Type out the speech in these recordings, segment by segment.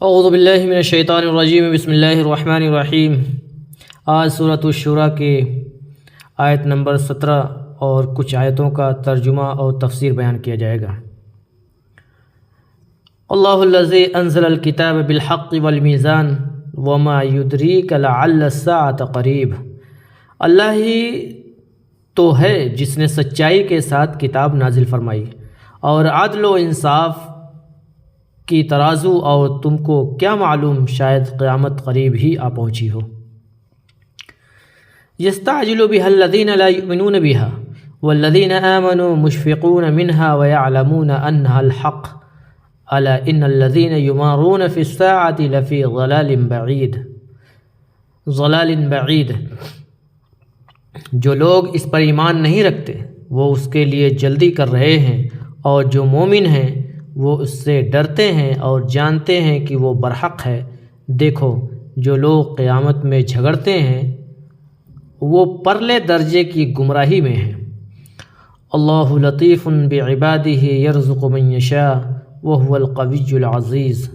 اعوذ باللہ من الشیطان الرجیم بسم اللہ الرحمن الرحیم۔ آج سورۃ الشورى کے آیت نمبر 17 اور کچھ آیتوں کا ترجمہ اور تفسیر بیان کیا جائے گا۔ اللہ الذی انزل الکتاب بالحق والمیزان وما یدریک لعل الساعة قریب۔ اللہ ہی تو ہے جس نے سچائی کے ساتھ کتاب نازل فرمائی اور عدل و انصاف کی ترازو، اور تم کو کیا معلوم شاید قیامت قریب ہی آ پہنچی ہو۔ یستعجل بها الذین لا یؤمنون بها والذین آمنوا مشفقون منها ویعلمون انها الحق الا ان الذین یمارون فی الساعة لفی ضلال بعید۔ جو لوگ اس پر ایمان نہیں رکھتے وہ اس کے لیے جلدی کر رہے ہیں، اور جو مومن ہیں وہ اس سے ڈرتے ہیں اور جانتے ہیں کہ وہ برحق ہے۔ دیکھو جو لوگ قیامت میں جھگڑتے ہیں وہ پرلے درجے کی گمراہی میں ہیں۔ اللہ لطیف بعبادہ یرزق من یشاء وہو القوی العزیز۔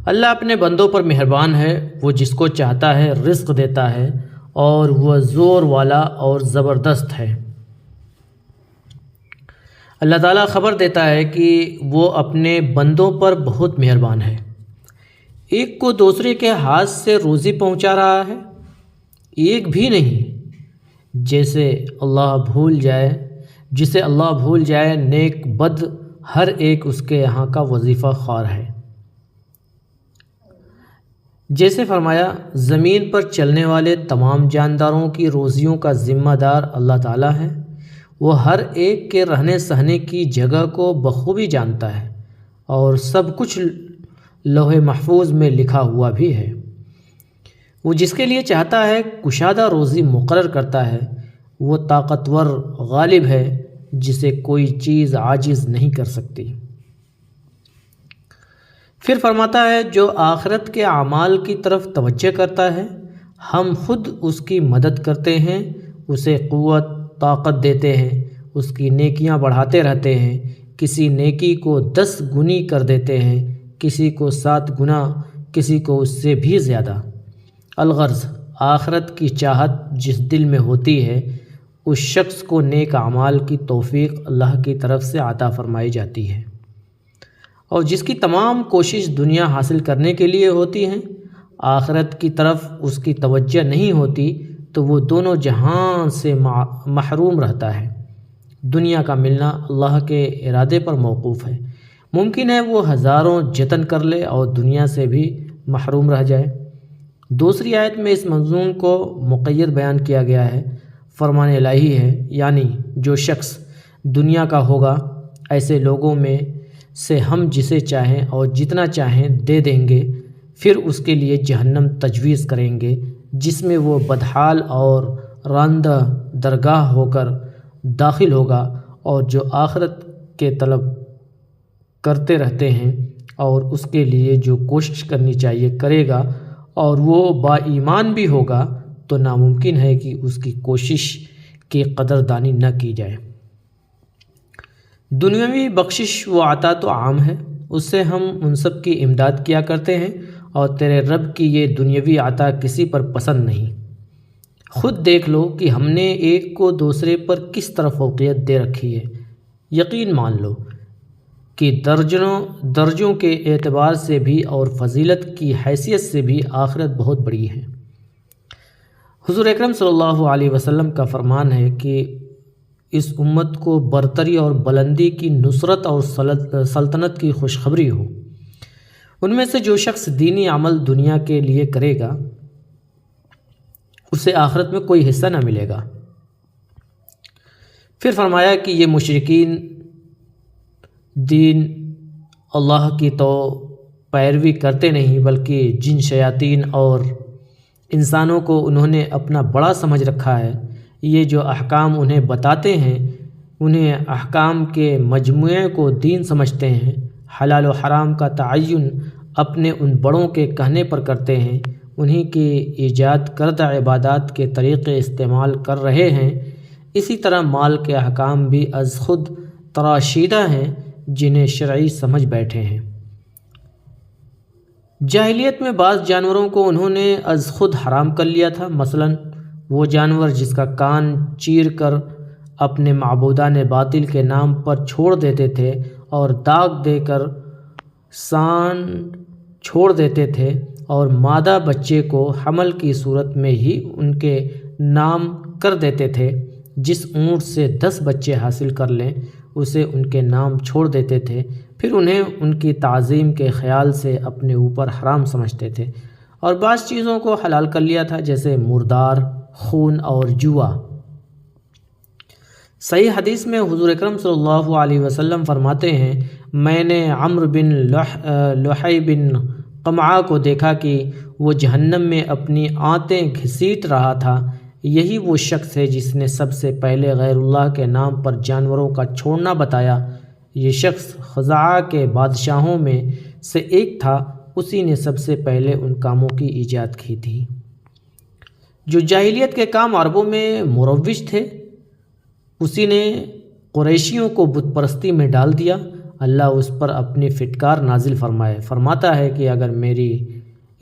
اللہ اپنے بندوں پر مہربان ہے، وہ جس کو چاہتا ہے رزق دیتا ہے، اور وہ زور والا اور زبردست ہے۔ اللہ تعالیٰ خبر دیتا ہے کہ وہ اپنے بندوں پر بہت مہربان ہے۔ ایک کو دوسرے کے ہاتھ سے روزی پہنچا رہا ہے، ایک بھی نہیں۔ جسے اللہ بھول جائے نیک بد ہر ایک اس کے یہاں کا وظیفہ خوار ہے۔ جیسے فرمایا زمین پر چلنے والے تمام جانداروں کی روزیوں کا ذمہ دار اللہ تعالیٰ ہے۔ وہ ہر ایک کے رہنے سہنے کی جگہ کو بخوبی جانتا ہے، اور سب کچھ لوح محفوظ میں لکھا ہوا بھی ہے۔ وہ جس کے لیے چاہتا ہے کشادہ روزی مقرر کرتا ہے۔ وہ طاقتور غالب ہے جسے کوئی چیز عاجز نہیں کر سکتی۔ پھر فرماتا ہے جو آخرت کے اعمال کی طرف توجہ کرتا ہے ہم خود اس کی مدد کرتے ہیں، اسے قوت طاقت دیتے ہیں، اس کی نیکیاں بڑھاتے رہتے ہیں، کسی نیکی کو 10 گنی کر دیتے ہیں، کسی کو 7 گنا، کسی کو اس سے بھی زیادہ۔ الغرض آخرت کی چاہت جس دل میں ہوتی ہے اس شخص کو نیک اعمال کی توفیق اللہ کی طرف سے عطا فرمائی جاتی ہے، اور جس کی تمام کوشش دنیا حاصل کرنے کے لیے ہوتی ہے، آخرت کی طرف اس کی توجہ نہیں ہوتی تو وہ دونوں جہان سے محروم رہتا ہے۔ دنیا کا ملنا اللہ کے ارادے پر موقوف ہے۔ ممکن ہے وہ ہزاروں جتن کر لے اور دنیا سے بھی محروم رہ جائے۔ دوسری آیت میں اس مضمون کو مقید بیان کیا گیا ہے۔ فرمان الہی ہے، یعنی جو شخص دنیا کا ہوگا ایسے لوگوں میں سے ہم جسے چاہیں اور جتنا چاہیں دے دیں گے، پھر اس کے لیے جہنم تجویز کریں گے جس میں وہ بدحال اور راندہ درگاہ ہو کر داخل ہوگا، اور جو آخرت کے طلب کرتے رہتے ہیں اور اس کے لیے جو کوشش کرنی چاہیے کرے گا اور وہ با ایمان بھی ہوگا تو ناممکن ہے کہ اس کی کوشش کی قدردانی نہ کی جائے۔ دنیاوی بخشش و عطا تو عام ہے، اس سے ہم ان سب کی امداد کیا کرتے ہیں، اور تیرے رب کی یہ دنیاوی عطا کسی پر پسند نہیں۔ خود دیکھ لو کہ ہم نے ایک کو دوسرے پر کس طرح فوقیت دے رکھی ہے۔ یقین مان لو کہ درجوں کے اعتبار سے بھی اور فضیلت کی حیثیت سے بھی آخرت بہت بڑی ہے۔ حضور اکرم صلی اللہ علیہ وسلم کا فرمان ہے کہ اس امت کو برتری اور بلندی کی نصرت اور سلطنت کی خوشخبری ہو۔ ان میں سے جو شخص دینی عمل دنیا کے لیے کرے گا اسے آخرت میں کوئی حصہ نہ ملے گا۔ پھر فرمایا کہ یہ مشرکین دین اللہ کی تو پیروی کرتے نہیں، بلکہ جن شیاطین اور انسانوں کو انہوں نے اپنا بڑا سمجھ رکھا ہے۔ یہ جو احکام انہیں بتاتے ہیں انہیں احکام کے مجموعے کو دین سمجھتے ہیں۔ حلال و حرام کا تعین اپنے ان بڑوں کے کہنے پر کرتے ہیں، انہی کے ایجاد کردہ عبادات کے طریقے استعمال کر رہے ہیں۔ اسی طرح مال کے احکام بھی از خود تراشیدہ ہیں جنہیں شرعی سمجھ بیٹھے ہیں۔ جاہلیت میں بعض جانوروں کو انہوں نے از خود حرام کر لیا تھا، مثلا وہ جانور جس کا کان چیر کر اپنے معبودان باطل کے نام پر چھوڑ دیتے تھے اور داغ دے کر سان چھوڑ دیتے تھے، اور مادہ بچے کو حمل کی صورت میں ہی ان کے نام کر دیتے تھے۔ جس اونٹ سے 10 بچے حاصل کر لیں اسے ان کے نام چھوڑ دیتے تھے، پھر انہیں ان کی تعظیم کے خیال سے اپنے اوپر حرام سمجھتے تھے، اور بعض چیزوں کو حلال کر لیا تھا جیسے مردار، خون اور جوا۔ صحیح حدیث میں حضور اکرم صلی اللہ علیہ وسلم فرماتے ہیں، میں نے عمرو بن لحی بن قمعہ کو دیکھا کہ وہ جہنم میں اپنی آنتیں گھسیٹ رہا تھا۔ یہی وہ شخص ہے جس نے سب سے پہلے غیر اللہ کے نام پر جانوروں کا چھوڑنا بتایا۔ یہ شخص خزاعہ کے بادشاہوں میں سے ایک تھا، اسی نے سب سے پہلے ان کاموں کی ایجاد کی تھی۔ جو جاہلیت کے کام عربوں میں مروج تھے، اسی نے قریشیوں کو بت پرستی میں ڈال دیا۔ اللہ اس پر اپنی پھٹکار نازل فرماتا ہے کہ اگر میری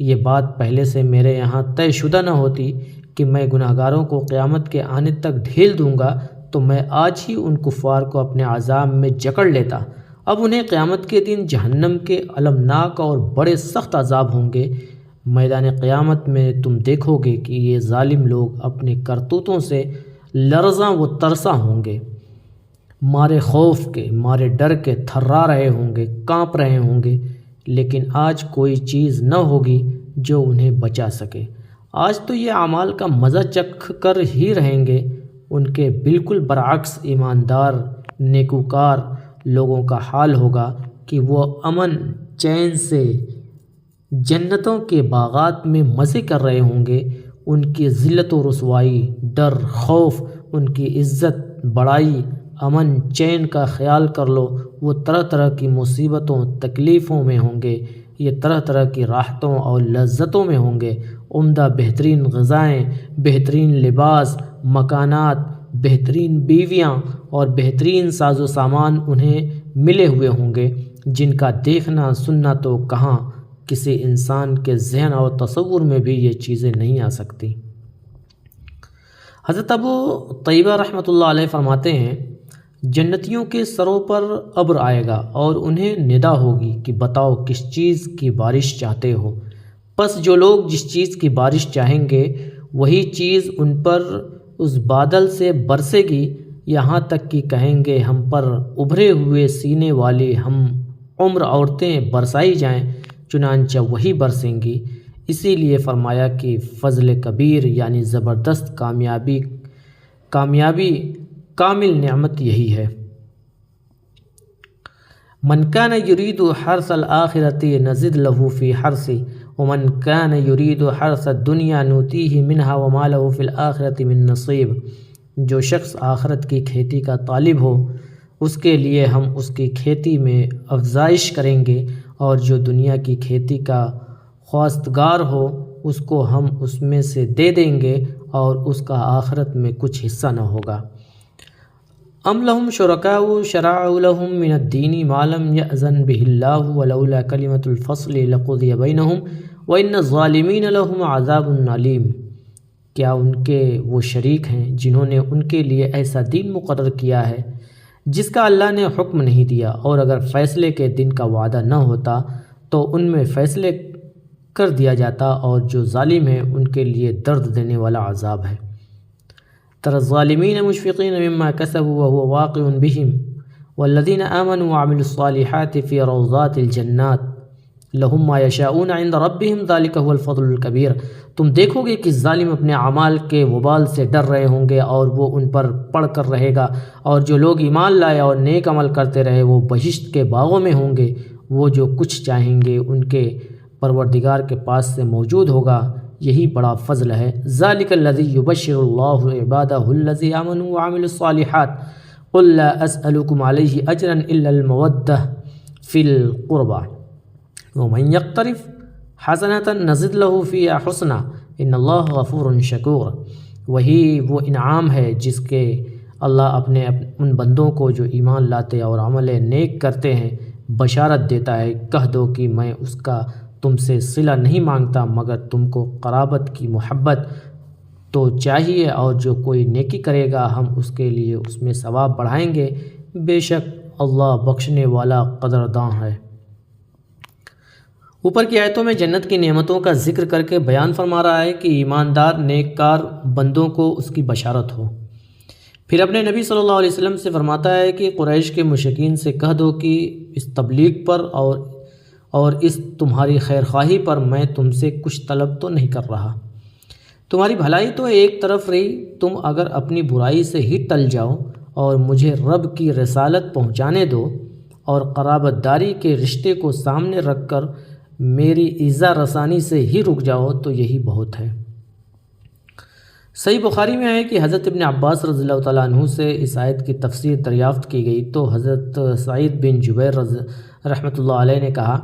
یہ بات پہلے سے میرے یہاں طے شدہ نہ ہوتی کہ میں گناہگاروں کو قیامت کے آنے تک ڈھیل دوں گا تو میں آج ہی ان کفار کو اپنے عذاب میں جکڑ لیتا۔ اب انہیں قیامت کے دن جہنم کے المناک اور بڑے سخت عذاب ہوں گے۔ میدان قیامت میں تم دیکھو گے کہ یہ ظالم لوگ اپنے کرتوتوں سے لرزاں و ترساں ہوں گے، مارے خوف کے، مارے ڈر کے تھرا رہے ہوں گے، کانپ رہے ہوں گے، لیکن آج کوئی چیز نہ ہوگی جو انہیں بچا سکے۔ آج تو یہ اعمال کا مزہ چکھ کر ہی رہیں گے۔ ان کے بالکل برعکس ایماندار نیکوکار لوگوں کا حال ہوگا کہ وہ امن چین سے جنتوں کے باغات میں مزے کر رہے ہوں گے۔ ان کی ذلت و رسوائی، ڈر، خوف، ان کی عزت بڑائی، امن چین کا خیال کر لو۔ وہ طرح طرح کی مصیبتوں تکلیفوں میں ہوں گے، یہ طرح طرح کی راحتوں اور لذتوں میں ہوں گے۔ عمدہ بہترین غذائیں، بہترین لباس، مکانات، بہترین بیویاں اور بہترین ساز و سامان انہیں ملے ہوئے ہوں گے، جن کا دیکھنا سننا تو کہاں کسی انسان کے ذہن اور تصور میں بھی یہ چیزیں نہیں آ سکتی۔ حضرت ابو طیبہ رحمۃ اللہ علیہ فرماتے ہیں، جنتیوں کے سروں پر ابر آئے گا اور انہیں ندا ہوگی کہ بتاؤ کس چیز کی بارش چاہتے ہو۔ پس جو لوگ جس چیز کی بارش چاہیں گے وہی چیز ان پر اس بادل سے برسے گی، یہاں تک کہ کہیں گے ہم پر ابھرے ہوئے سینے والی ہم عمر عورتیں برسائی جائیں، چنانچہ وہی برسیں گی۔ اسی لیے فرمایا کہ فضل کبیر یعنی زبردست کامیابی کامل نعمت یہی ہے۔ من کان یرید حرث الآخرۃ نزد له فی حرثہ ومن کان یرید حرث الدنیا نؤتیہ منہا وما لہ فی الآخرۃ من نصیب۔ جو شخص آخرت کی کھیتی کا طالب ہو اس کے لیے ہم اس کی کھیتی میں افزائش کریں گے، اور جو دنیا کی کھیتی کا خواستگار ہو اس کو ہم اس میں سے دے دیں گے اور اس کا آخرت میں کچھ حصہ نہ ہوگا۔ ام لہم شرکاء شرعوا لہم من الدین ما لم یأذن بہ اللہ ولولا کلمۃ الفصل لقضی بینہم وان الظالمین لہم عذاب علیم۔ کیا ان کے وہ شریک ہیں جنہوں نے ان کے لیے ایسا دین مقرر کیا ہے جس کا اللہ نے حکم نہیں دیا، اور اگر فیصلے کے دن کا وعدہ نہ ہوتا تو ان میں فیصلے کر دیا جاتا، اور جو ظالم ہیں ان کے لیے درد دینے والا عذاب ہے۔ تری الظالمین مشفقین مما کسبوا وهو واقع بهم والذین آمنوا وعملوا الصالحات فی روضات الجنات لہم ما یشاؤون عند ربهم ذلک هو الفضل الکبیر۔ تم دیکھو گے کہ ظالم اپنے اعمال کے وبال سے ڈر رہے ہوں گے اور وہ ان پر پڑھ کر رہے گا، اور جو لوگ ایمان لائے اور نیک عمل کرتے رہے وہ بہشت کے باغوں میں ہوں گے۔ وہ جو کچھ چاہیں گے ان کے پروردگار کے پاس سے موجود ہوگا، یہی بڑا فضل ہے۔ ذالک الذی یبشر اللہ عبادہ الذین آمنوا وعملوا الصالحات قل لا اسألکم علیہ اجرا الا المودہ فی القربى ومن یقترف حسنۃ نزد له فیہا حسنا ان اللہ غفور شکور۔ وہی وہ انعام ہے جس کے اللہ اپنے ان بندوں کو جو ایمان لاتے اور عمل نیک کرتے ہیں بشارت دیتا ہے۔ کہہ دو کہ میں اس کا تم سے صلہ نہیں مانگتا مگر تم کو قرابت کی محبت تو چاہیے، اور جو کوئی نیکی کرے گا ہم اس کے لیے اس میں ثواب بڑھائیں گے، بے شک اللہ بخشنے والا قدرداں ہے۔ اوپر کی آیتوں میں جنت کی نعمتوں کا ذکر کر کے بیان فرما رہا ہے کہ ایماندار نیککار بندوں کو اس کی بشارت ہو۔ پھر اپنے نبی صلی اللہ علیہ وسلم سے فرماتا ہے کہ قریش کے مشرکین سے کہہ دو کہ اس تبلیغ پر اور اس تمہاری خیر خواہی پر میں تم سے کچھ طلب تو نہیں کر رہا، تمہاری بھلائی تو ایک طرف رہی، تم اگر اپنی برائی سے ہی ٹل جاؤ اور مجھے رب کی رسالت پہنچانے دو اور قرابت داری کے رشتے کو سامنے رکھ کر میری ایذا رسانی سے ہی رک جاؤ تو یہی بہت ہے۔ صحیح بخاری میں ہے کہ حضرت ابن عباس رضی اللہ تعالیٰ عنہ سے اس آیت کی تفسیر دریافت کی گئی تو حضرت سعید بن جبیر رحمۃ اللہ علیہ نے کہا،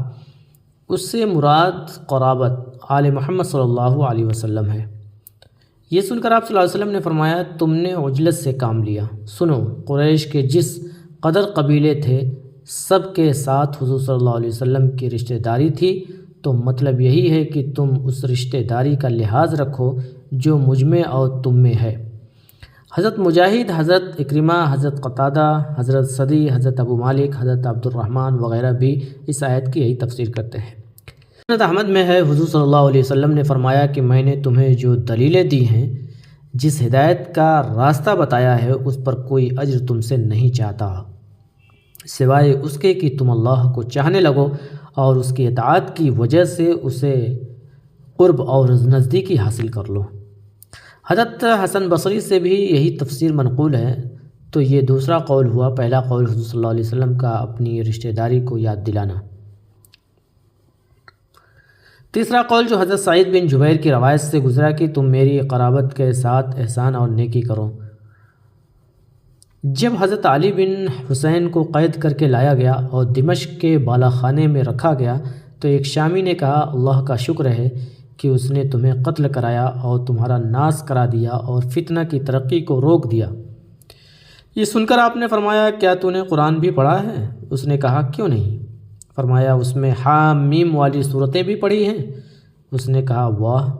اس سے مراد قرابت آل محمد صلی اللہ علیہ وسلم ہے۔ یہ سن کر آپ صلی اللہ علیہ وسلم نے فرمایا، تم نے عجلت سے کام لیا۔ سنو، قریش کے جس قدر قبیلے تھے سب کے ساتھ حضور صلی اللہ علیہ وسلم کی رشتہ داری تھی، تو مطلب یہی ہے کہ تم اس رشتہ داری کا لحاظ رکھو جو مجھ میں اور تم میں ہے۔ حضرت مجاہد، حضرت اکرمہ، حضرت قتادہ، حضرت صدی، حضرت ابو مالک، حضرت عبد الرحمن وغیرہ بھی اس آیت کی یہی تفسیر کرتے ہیں۔ مسند احمد میں ہے، حضور صلی اللہ علیہ وسلم نے فرمایا کہ میں نے تمہیں جو دلیلیں دی ہیں، جس ہدایت کا راستہ بتایا ہے، اس پر کوئی اجر تم سے نہیں چاہتا سوائے اس کے کہ تم اللہ کو چاہنے لگو اور اس کی اطاعت کی وجہ سے اسے قرب اور نزدیکی حاصل کر لو۔ حضرت حسن بصری سے بھی یہی تفسیر منقول ہے، تو یہ دوسرا قول ہوا۔ پہلا قول حضور صلی اللہ علیہ وسلم کا اپنی رشتہ داری کو یاد دلانا۔ تیسرا قول جو حضرت سعید بن جبیر کی روایت سے گزرا کہ تم میری قرابت کے ساتھ احسان اور نیکی کرو۔ جب حضرت علی بن حسین کو قید کر کے لایا گیا اور دمشق کے بالا خانے میں رکھا گیا تو ایک شامی نے کہا، اللہ کا شکر ہے کہ اس نے تمہیں قتل کرایا اور تمہارا ناس کرا دیا اور فتنہ کی ترقی کو روک دیا۔ یہ سن کر آپ نے فرمایا، کیا تو نے قرآن بھی پڑھا ہے؟ اس نے کہا، کیوں نہیں؟ فرمایا، اس میں حام میم والی صورتیں بھی پڑھی ہیں؟ اس نے کہا، واہ،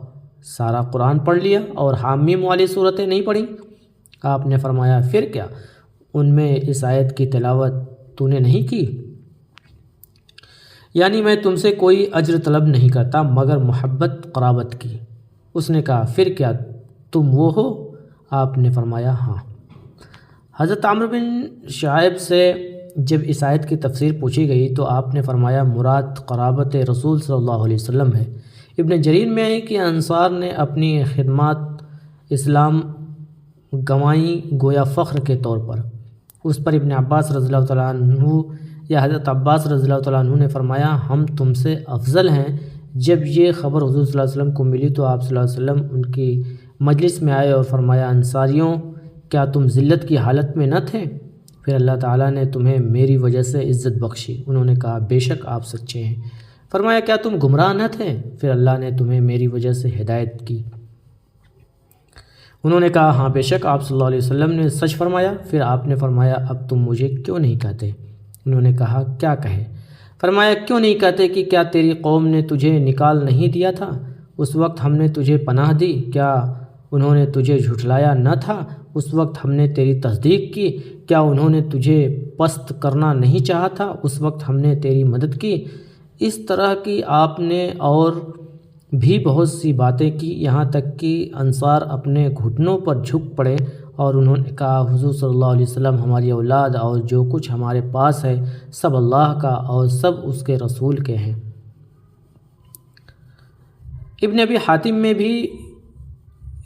سارا قرآن پڑھ لیا اور حام میم والی صورتیں نہیں پڑھی؟ آپ نے فرمایا، پھر کیا ان میں اس آیت کی تلاوت تو نے نہیں کی؟ یعنی میں تم سے کوئی اجر طلب نہیں کرتا مگر محبت قرابت کی۔ اس نے کہا، پھر کیا تم وہ ہو؟ آپ نے فرمایا، ہاں۔ حضرت عمرو بن شعیب سے جب اس آیت کی تفسیر پوچھی گئی تو آپ نے فرمایا، مراد قرابت رسول صلی اللہ علیہ وسلم ہے۔ ابن جریر میں ہے کہ انصار نے اپنی خدمات اسلام گنوائیں گویا فخر کے طور پر۔ اس پر ابن عباس رضی اللہ تعالیٰ عنہ یا حضرت عباس رضی اللہ تعالیٰ عنہ نے فرمایا، ہم تم سے افضل ہیں۔ جب یہ خبر حضور صلی اللہ علیہ وسلم کو ملی تو آپ صلی اللہ علیہ وسلم ان کی مجلس میں آئے اور فرمایا، انصاریوں، کیا تم ذلت کی حالت میں نہ تھے؟ پھر اللہ تعالیٰ نے تمہیں میری وجہ سے عزت بخشی۔ انہوں نے کہا، بے شک آپ سچے ہیں۔ فرمایا، کیا تم گمراہ نہ تھے؟ پھر اللہ نے تمہیں میری وجہ سے ہدایت کی۔ انہوں نے کہا، ہاں بے شک آپ صلی اللہ علیہ وسلم نے سچ فرمایا۔ پھر آپ نے فرمایا، اب تم مجھے کیوں نہیں کہتے؟ انہوں نے کہا، کیا کہے؟ فرمایا، کیوں نہیں کہتے کہ کیا تیری قوم نے تجھے نکال نہیں دیا تھا؟ اس وقت ہم نے تجھے پناہ دی، کیا انہوں نے تجھے جھٹلایا نہ تھا؟ اس وقت ہم نے تیری تصدیق کی، کیا انہوں نے تجھے پست کرنا نہیں چاہا تھا؟ اس وقت ہم نے تیری مدد کی۔ اس طرح کی آپ نے اور بھی بہت سی باتیں کی، یہاں تک کہ انصار اپنے گھٹنوں پر جھک پڑے اور انہوں نے کہا، حضور صلی اللہ علیہ وسلم، ہماری اولاد اور جو کچھ ہمارے پاس ہے سب اللہ کا اور سب اس کے رسول کے ہیں۔ ابن ابی حاتم میں بھی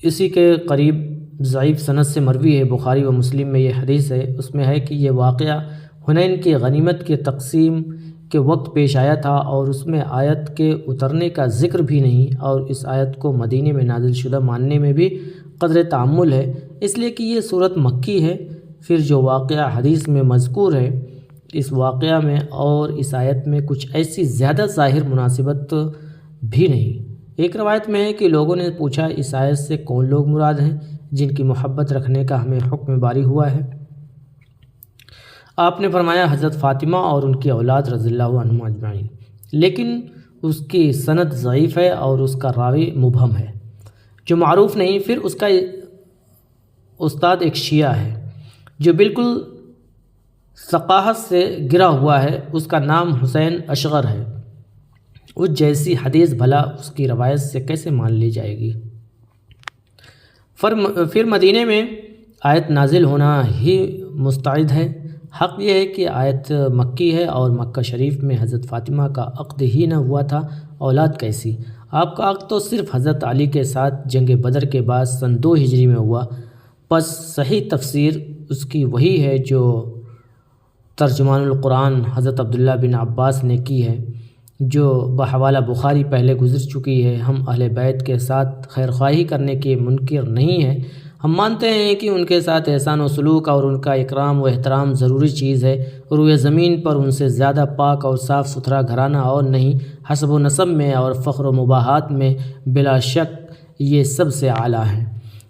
اسی کے قریب ضعیف سند سے مروی ہے، بخاری و مسلم میں یہ حدیث ہے۔ اس میں ہے کہ یہ واقعہ حنین کی غنیمت کے تقسیم کے وقت پیش آیا تھا اور اس میں آیت کے اترنے کا ذکر بھی نہیں، اور اس آیت کو مدینے میں نازل شدہ ماننے میں بھی قدر تعمل ہے، اس لیے کہ یہ صورت مکی ہے۔ پھر جو واقعہ حدیث میں مذکور ہے، اس واقعہ میں اور اس آیت میں کچھ ایسی زیادہ ظاہر مناسبت بھی نہیں۔ ایک روایت میں ہے کہ لوگوں نے پوچھا، اس آیت سے کون لوگ مراد ہیں جن کی محبت رکھنے کا ہمیں حکم باری ہوا ہے؟ آپ نے فرمایا، حضرت فاطمہ اور ان کی اولاد رضی اللہ عنہم اجمعین۔ لیکن اس کی سند ضعیف ہے اور اس کا راوی مبہم ہے جو معروف نہیں۔ پھر اس کا استاد ایک شیعہ ہے جو بالکل ثقافت سے گرا ہوا ہے، اس کا نام حسین اصغر ہے۔ اس جیسی حدیث بھلا اس کی روایت سے کیسے مان لی جائے گی؟ پھر مدینے میں آیت نازل ہونا ہی مستعد ہے۔ حق یہ ہے کہ آیت مکی ہے اور مکہ شریف میں حضرت فاطمہ کا عقد ہی نہ ہوا تھا، اولاد کیسی؟ آپ کا عقد تو صرف حضرت علی کے ساتھ جنگ بدر کے بعد سن 2 ہجری میں ہوا۔ پس صحیح تفسیر اس کی وہی ہے جو ترجمان القرآن حضرت عبداللہ بن عباس نے کی ہے، جو بحوالہ بخاری پہلے گزر چکی ہے۔ ہم اہل بیت کے ساتھ خیرخواہی کرنے کے منکر نہیں ہیں، ہم مانتے ہیں کہ ان کے ساتھ احسان و سلوک اور ان کا اکرام و احترام ضروری چیز ہے۔ روئے زمین پر ان سے زیادہ پاک اور صاف ستھرا گھرانہ اور نہیں، حسب و نسب میں اور فخر و مباحات میں بلا شک یہ سب سے اعلیٰ ہیں۔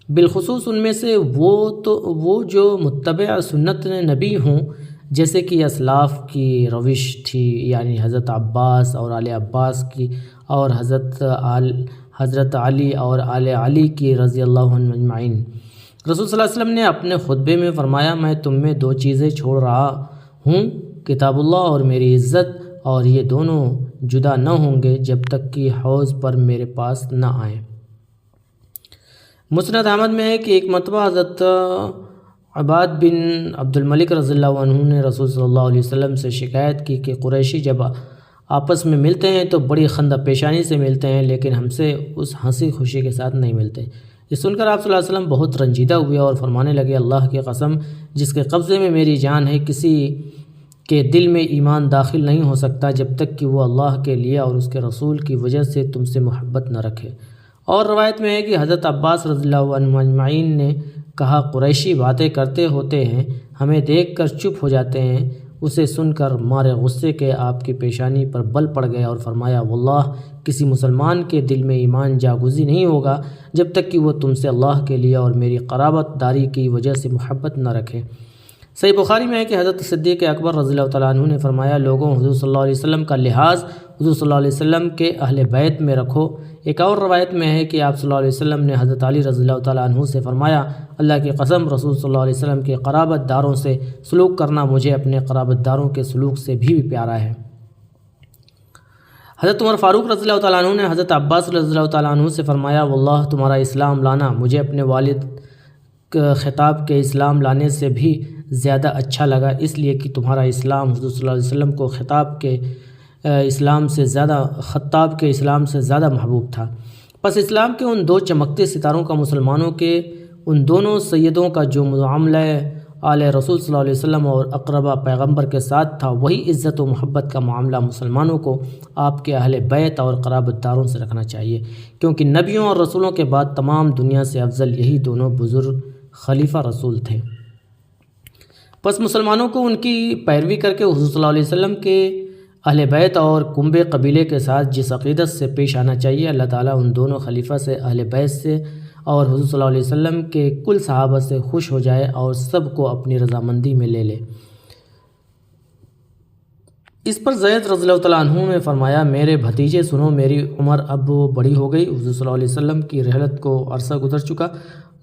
بالخصوص ان میں سے وہ جو متبع سنت نبی ہوں، جیسے کہ اسلاف کی روش تھی، یعنی حضرت عباس اور آل عباس کی، اور حضرت علی اور آل علی کی رضی اللہ عنہم اجمعین۔ رسول صلی اللہ علیہ وسلم نے اپنے خطبے میں فرمایا، میں تم میں 2 چیزیں چھوڑ رہا ہوں، کتاب اللہ اور میری عزت، اور یہ دونوں جدا نہ ہوں گے جب تک کہ حوض پر میرے پاس نہ آئیں۔ مسند احمد میں ہے کہ ایک مرتبہ حضرت عباد بن عبد الملک رضی اللہ عنہ نے رسول صلی اللہ علیہ وسلم سے شکایت کی کہ قریشی جب آپس میں ملتے ہیں تو بڑی خندہ پیشانی سے ملتے ہیں، لیکن ہم سے اس ہنسی خوشی کے ساتھ نہیں ملتے۔ یہ سن کر آپ صلی اللہ علیہ وسلم بہت رنجیدہ ہوئے اور فرمانے لگے، اللہ کی قسم جس کے قبضے میں میری جان ہے، کسی کے دل میں ایمان داخل نہیں ہو سکتا جب تک کہ وہ اللہ کے لیے اور اس کے رسول کی وجہ سے تم سے محبت نہ رکھے۔ اور روایت میں ہے کہ حضرت عباس رضی اللہ عنہ اجمعین نے کہا، قریشی باتیں کرتے ہوتے ہیں، ہمیں دیکھ کر چپ ہو جاتے ہیں۔ اسے سن کر مارے غصے کے آپ کی پیشانی پر بل پڑ گئے اور فرمایا، واللہ کسی مسلمان کے دل میں ایمان جاگزی نہیں ہوگا جب تک کہ وہ تم سے اللہ کے لیے اور میری قرابت داری کی وجہ سے محبت نہ رکھے۔ صحیح بخاری میں ہے کہ حضرت صدیق اکبر رضی اللہ تعالیٰ عنہ نے فرمایا، لوگوں حضور صلی اللہ علیہ وسلم کا لحاظ حضور صلی اللہ علیہ وسلم کے اہل بیت میں رکھو۔ ایک اور روایت میں ہے کہ آپ صلی اللہ علیہ وسلم نے حضرت علی رضی اللہ تعالیٰ عنہ سے فرمایا، اللہ کی قسم رسول صلی اللہ علیہ وسلم کے قرابت داروں سے سلوک کرنا مجھے اپنے قرابت داروں کے سلوک سے بھی پیارا ہے۔ حضرت عمر فاروق رضی اللہ تعالیٰ عنہ نے حضرت عباس رضی اللہ تعالیٰ عنہ سے فرمایا، واللہ تمہارا اسلام لانا مجھے اپنے والد خطاب کے اسلام لانے سے بھی زیادہ اچھا لگا، اس لیے کہ تمہارا اسلام حضور صلی اللہ علیہ وسلم کو خطاب کے اسلام سے زیادہ محبوب تھا۔ پس اسلام کے ان 2 چمکتے ستاروں کا مسلمانوں کے ان دونوں سیدوں کا جو معاملہ آل رسول صلی اللہ علیہ وسلم اور اقربا پیغمبر کے ساتھ تھا، وہی عزت و محبت کا معاملہ مسلمانوں کو آپ کے اہل بیت اور قرابت داروں سے رکھنا چاہیے، کیونکہ نبیوں اور رسولوں کے بعد تمام دنیا سے افضل یہی دونوں بزرگ خلیفہ رسول تھے۔ پس مسلمانوں کو ان کی پیروی کر کے حضور صلی اللہ علیہ وسلم کے اہل بیت اور کنبے قبیلے کے ساتھ جس عقیدت سے پیش آنا چاہیے، اللہ تعالیٰ ان دونوں خلیفہ سے، اہل بیت سے اور حضور صلی اللہ علیہ وسلم کے کل صحابہ سے خوش ہو جائے اور سب کو اپنی رضامندی میں لے لے۔ اس پر زید رضی اللہ تعالیٰ عنہ نے فرمایا، میرے بھتیجے سنو، میری عمر اب بڑی ہو گئی، حضور صلی اللہ علیہ وسلم کی رحلت کو عرصہ گزر چکا،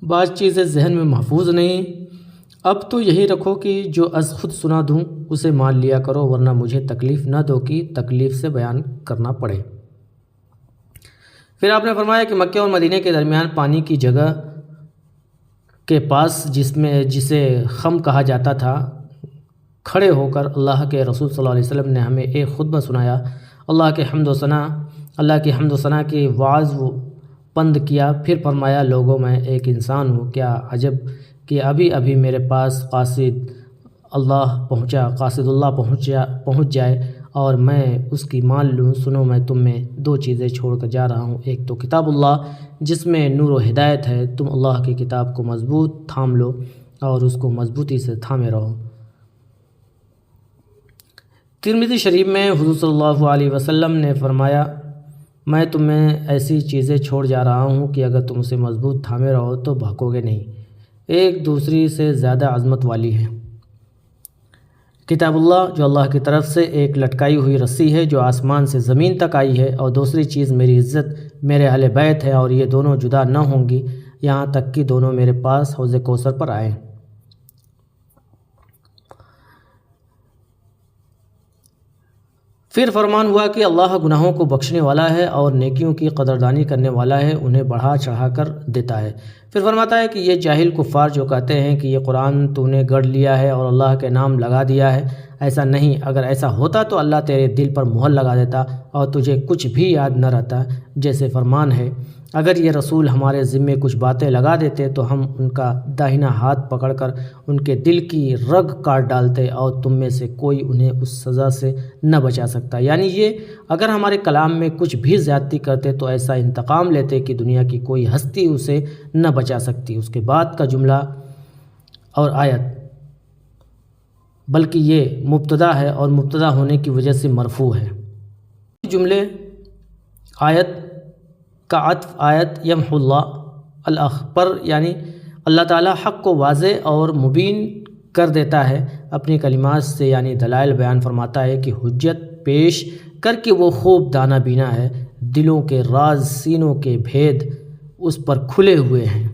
بعض چیزیں ذہن میں محفوظ نہیں، اب تو یہی رکھو کہ جو از خود سنا دوں اسے مان لیا کرو، ورنہ مجھے تکلیف نہ دو کہ تکلیف سے بیان کرنا پڑے۔ پھر آپ نے فرمایا کہ مکہ اور مدینہ کے درمیان پانی کی جگہ کے پاس جسے خم کہا جاتا تھا، کھڑے ہو کر اللہ کے رسول صلی اللہ علیہ وسلم نے ہمیں ایک خطبہ سنایا، اللہ کی حمد و ثنا کی وعظ پند کیا، پھر فرمایا، لوگوں میں ایک انسان ہوں، کیا عجب کہ ابھی میرے پاس قاصد اللہ پہنچ جائے اور میں اس کی مان لوں۔ سنو، میں تم میں 2 چیزیں چھوڑ کر جا رہا ہوں، ایک تو کتاب اللہ جس میں نور و ہدایت ہے، تم اللہ کی کتاب کو مضبوط تھام لو اور اس کو مضبوطی سے تھامے رہو۔ ترمذی شریف میں حضور صلی اللہ علیہ وسلم نے فرمایا، میں تمہیں ایسی چیزیں چھوڑ جا رہا ہوں کہ اگر تم اسے مضبوط تھامے رہو تو بھاگو گے نہیں، ایک دوسری سے زیادہ عظمت والی ہے۔ کتابullah جو اللہ کی طرف سے ایک لٹکائی ہوئی رسی ہے جو آسمان سے زمین تک آئی ہے، اور دوسری چیز میری عزت میرے اہل بیت ہے، اور یہ دونوں جدا نہ ہوں گی یہاں تک کہ دونوں میرے پاس حوض کوثر پر آئیں۔ پھر فرمان ہوا کہ اللہ گناہوں کو بخشنے والا ہے اور نیکیوں کی قدردانی کرنے والا ہے، انہیں بڑھا چڑھا کر دیتا ہے۔ پھر فرماتا ہے کہ یہ جاہل کفار جو کہتے ہیں کہ یہ قرآن تو نے گڑھ لیا ہے اور اللہ کے نام لگا دیا ہے، ایسا نہیں، اگر ایسا ہوتا تو اللہ تیرے دل پر مہر لگا دیتا اور تجھے کچھ بھی یاد نہ رہتا۔ جیسے فرمان ہے، اگر یہ رسول ہمارے ذمے کچھ باتیں لگا دیتے تو ہم ان کا داہنا ہاتھ پکڑ کر ان کے دل کی رگ کاٹ ڈالتے اور تم میں سے کوئی انہیں اس سزا سے نہ بچا سکتا۔ یعنی یہ اگر ہمارے کلام میں کچھ بھی زیادتی کرتے تو ایسا انتقام لیتے کہ دنیا کی کوئی ہستی اسے نہ بچا سکتی۔ اس کے بعد کا جملہ اور آیت بلکہ یہ مبتدا ہے اور مبتدا ہونے کی وجہ سے مرفوع ہے۔ جملے آیت کا عطف آیت یمحو اللہ الاخ پر، یعنی اللہ تعالیٰ حق کو واضح اور مبین کر دیتا ہے اپنی کلمات سے، یعنی دلائل بیان فرماتا ہے کہ حجت پیش کر کے وہ خوب دانہ بینا ہے، دلوں کے راز سینوں کے بھید اس پر کھلے ہوئے ہیں۔